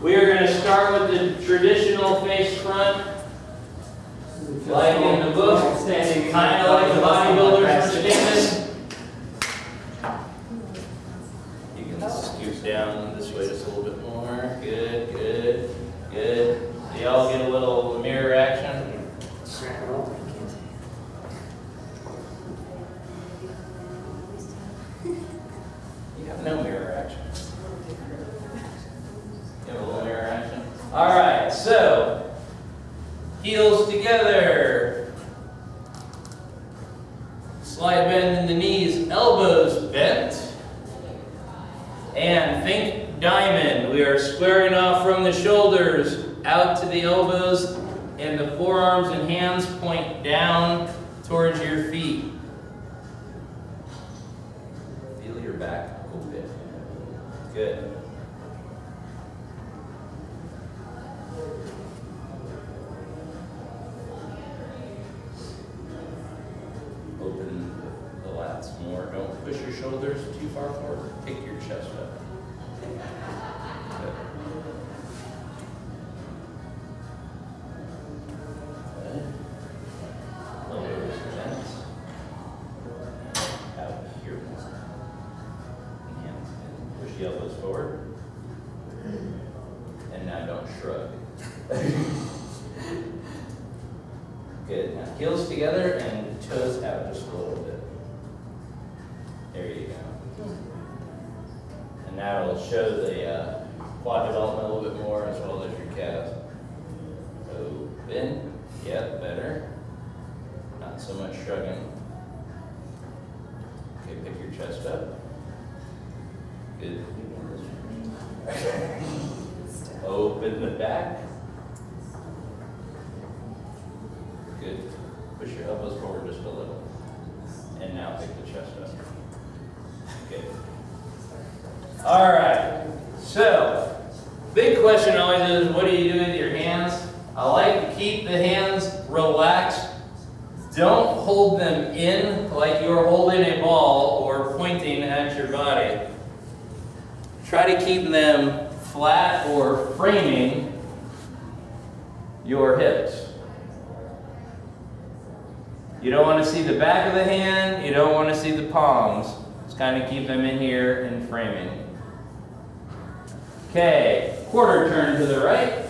We are going to start with the traditional face front, like in the book, kind of like the bodybuilders are standing. You can scoot down this way just a little bit more. Good, good, good. So y'all get a little mirror action. You have no mirror action. You have a little mirror action. All right, so heels together. Slight bend in the knees, elbows bent. And think diamond. We are squaring off from the shoulders out to the elbows, and the forearms and hands point down towards your feet. Feel your back a little bit. Good. Open the lats more. Don't push your shoulders too far forward. Pick your chest up. Good. Elbows bent. Out here. And hands in. Push the elbows forward. And now don't shrug. Good. Now heels together and toes out just a little bit. There you go. And now it'll show the quad development a little bit more as well as your calves. Open. Yep, better. Not so much shrugging. Okay, pick your chest up. Good. Open the back. Good. Push your elbows forward just a little. And now pick the chest up. Good. All right. So, big question always is, what do you do with your hands? I like to keep the hands relaxed. Don't hold them in like you're holding a ball or pointing at your body. Try to keep them flat or framing your hips. You don't want to see the back of the hand. You don't want to see the palms. Just kind of keep them in here and framing. Okay, quarter turn to the right.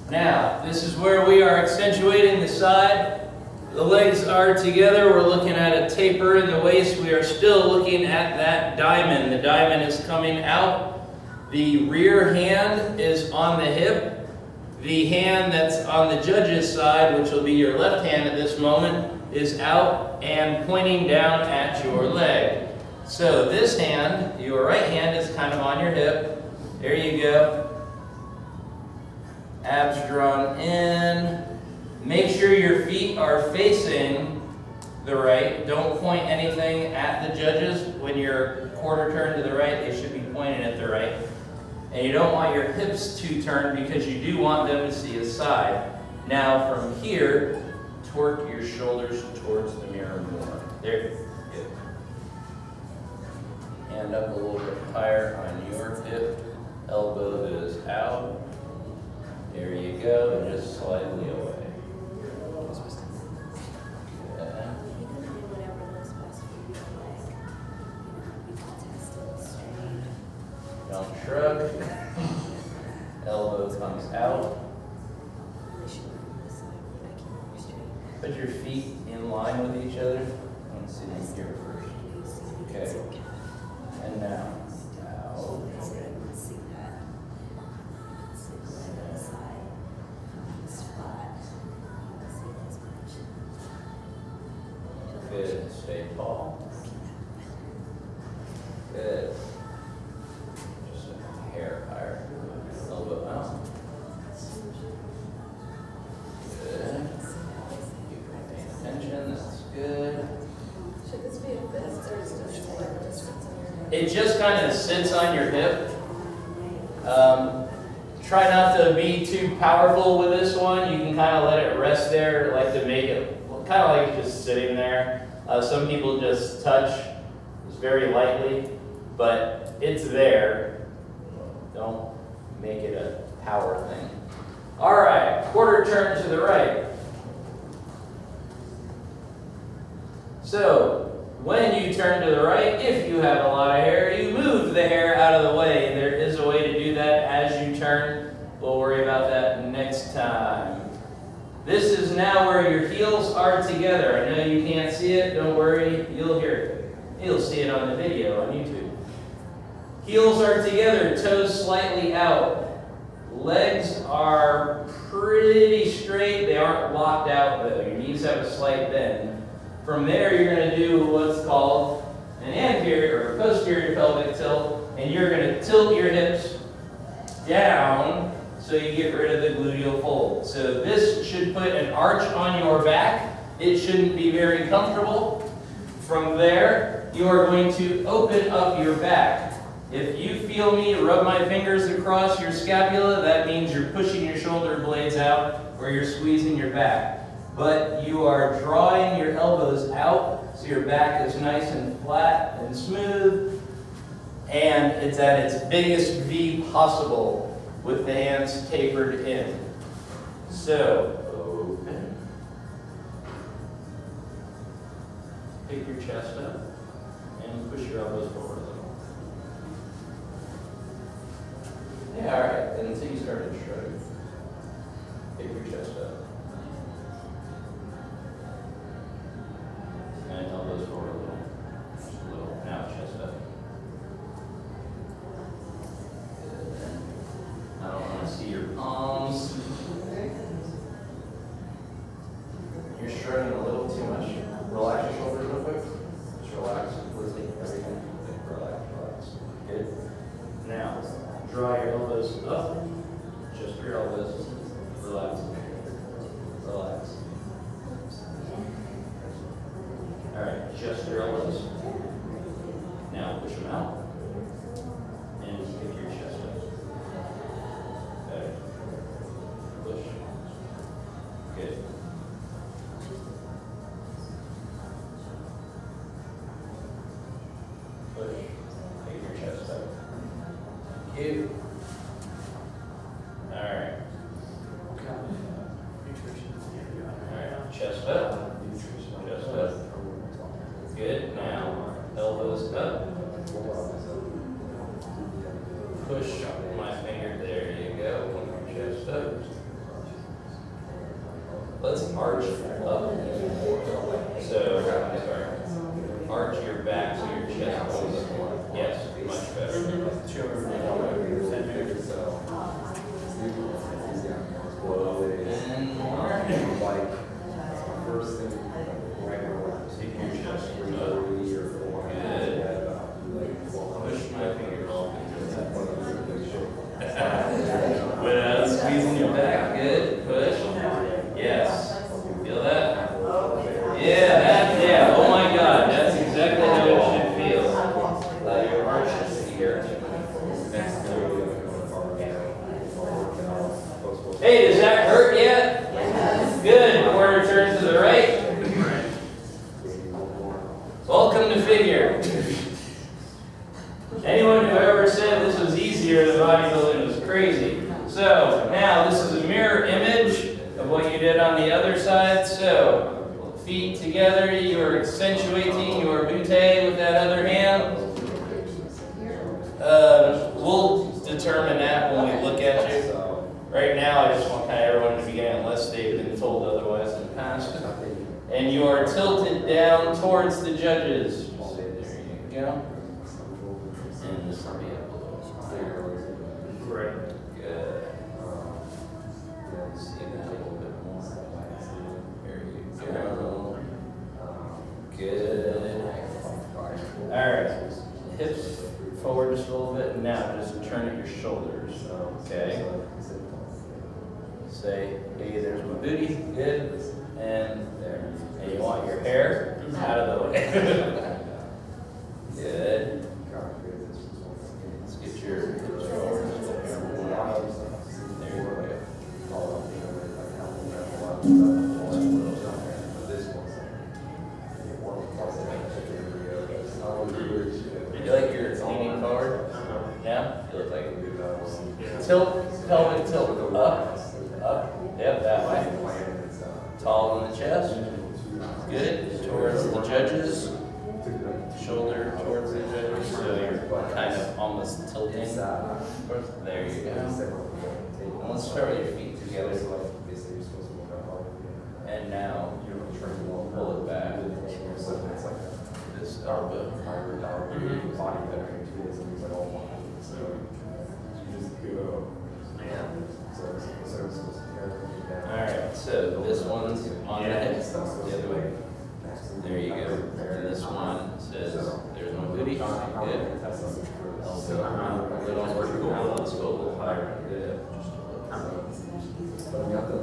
Now, this is where we are accentuating the side. The legs are together. We're looking at a taper in the waist. We are still looking at that diamond. The diamond is coming out. The rear hand is on the hip. The hand that's on the judge's side, which will be your left hand at this moment, is out and pointing down at your leg. So this hand, your right hand, is kind of on your hip. There you go. Abs drawn in. Make sure your feet are facing the right. Don't point anything at the judges. When you're quarter turn to the right, they should be pointing at the right. And you don't want your hips to turn because you do want them to see a side. Now from here, torque your shoulders towards the mirror more. There, good. Hand up a little bit higher on your hip. Elbow is out. There you go, and just slightly away. Don't shrug. Elbow comes out. Put your feet in line with each other. I want to see them here first. Okay. And now, out. Good. Stay tall. Good. Just a hair higher. Elbow out. Good. Keep paying attention. That's good. Should this be a fist or is it just It just kind of sits on your hip. Try not to be too powerful with this one. You can kind of let it rest there. I like to make it kind of like just sitting there. Some people just touch just very lightly, but it's there. Don't make it a power thing. All right, quarter turn to the right. So, when you turn to the right, if you have a lot of hair, you move the hair out of the way. There is a way to do that as you turn. We'll worry about that next time. This is now where your heels are together. I know you can't see it. Don't worry. You'll hear it. You'll see it on the video on YouTube. Heels are together, toes slightly out. Legs are pretty straight. They aren't locked out though. Your knees have a slight bend. From there, you're going to do what's called an anterior or posterior pelvic tilt, and you're going to tilt your hips down so you get rid of the gluteal fold. So this should put an arch on your back. It shouldn't be very comfortable. From there, you are going to open up your back. If you feel me rub my fingers across your scapula, that means you're pushing your shoulder blades out or you're squeezing your back. But you are drawing your elbows out so your back is nice and flat and smooth, and it's at its biggest V possible with the hands tapered in. So, open. Pick your chest up and push your elbows forward a little. Yeah, all right, and until you start to shrug. Pick your chest up. And elbows forward a little. Just a little. Now chest up. Good. I don't want to see your palms. You're shrugging a little too much. Relax your shoulders real quick. Just relax completely. Everything. Relax, relax. Good. Now, draw your elbows up. Just your elbows. Relax. Relax. All right, just your elbows. Now push them out and pick your chest up. Okay. Push. Good. Push. Pick your chest up. Good. All right. All right, chest up. Chest up. Good. Now, elbows up. Push my finger. There you go. Chest up. Let's arch up. So, sorry. Arch your back so your chest goes up. Yes, much better. And more. First thing. Take your chest up. Good. Push my fingers. Without squeezing your back. Good. Push. Yes. Feel that? Yeah. Oh my God. That's exactly how it should feel. Your arches here. Hey, does that hurt yet? Yes. Good. Quarter turn to the right. Welcome to figure. Anyone who ever said this was easier than bodybuilding was crazy. So now this is a mirror image of what you did on the other side. So feet together, you are accentuating your butte with that other hand. We'll determine that when we look at you. Right now, I just want kind of everyone to begin unless they've been told otherwise in the past. And you are tilted down towards the judges. There you go. And this will be up a little higher. Great. Good. See that a little bit more. There you go. Good. All right. Hips forward just a little bit. Now just turn at your shoulders. Okay. Say, hey, there's my booty. Good. And there. And you want your hair out of the way. Good. Let's get your hips forward. There you go. Do you like your leaning forward? Now? You look like tilt, pelvic tilt, up, yep, that way. Tall in the chest, good, towards the judges, shoulder towards the judges, so you're kind of almost tilting. There you go. And let's start with your feet together. And now, pull it back. This elbow. Alright, so this one's on the hip, the other way. There you go. And this one says, there's no booty. Good. Elbow, a little vertical. Let's go a little higher. Good. Relax.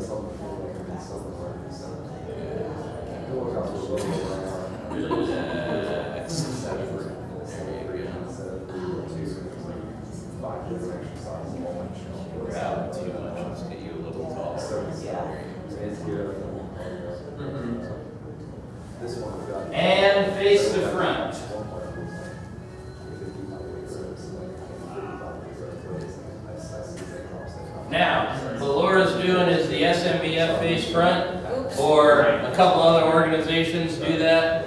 Out too much. Let's get you a little taller. And face the front. Now, what Laura's doing is the SMBF face front, or a couple other organizations do that.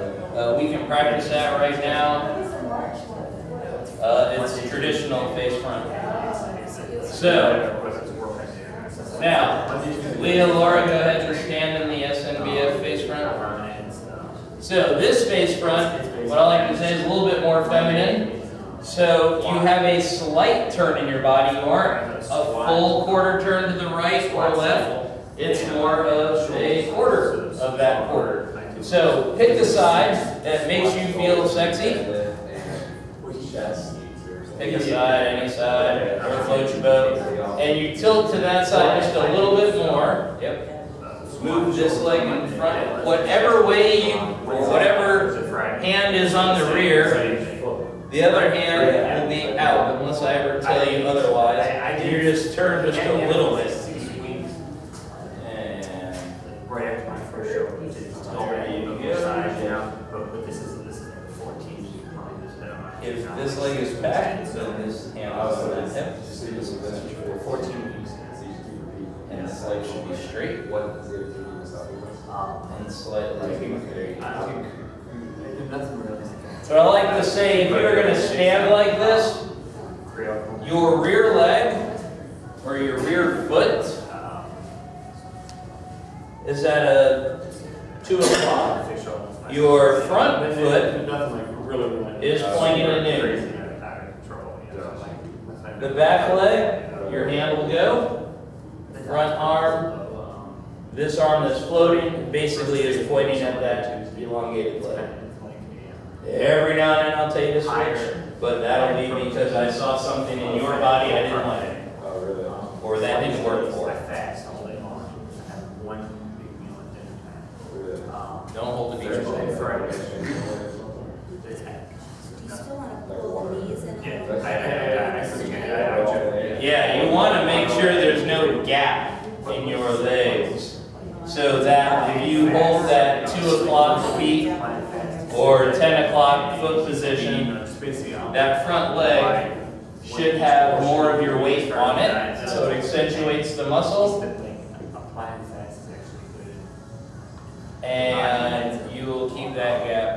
We can practice that right now. It's traditional face front. So, now, Leah and Laura, go ahead and stand in the SMBF face front. So this face front, what I like to say is a little bit more feminine. So you have a slight turn in your body. You aren't a full quarter turn to the right or left. It's more of a quarter of that quarter. So pick the side that makes you feel sexy. Pick a side, any side, or float your boat. And you tilt to that side just a little bit more. Yep. Move this leg in front. Whatever way you, or whatever hand is on the rear, the other hand will be out, unless I ever tell you otherwise. You just turn just a little bit. And right after my first show, we did there you go. But this is 14. If this leg is back, then this hand is on that hip. 14 weeks. And this leg should be straight. And slightly. There you go. So I like to say, if you're going to stand like this, your rear leg or your rear foot is at a 2 o'clock. Your front foot is pointing to noon. The back leg, your hand will go. Front arm, this arm that's floating, basically is pointing at that elongated leg. Every now and then I'll tell you to switch, but that'll be because I saw something in your body I didn't like, or that didn't work for it. Don't hold the beach ball. Do you still want to pull the knees in? Yeah, you want to make sure there's no gap in your legs, so that if you hold that 2 o'clock feet or 10 o'clock foot position, that front leg should have more of your weight on it, so it accentuates the muscle, and you will keep that gap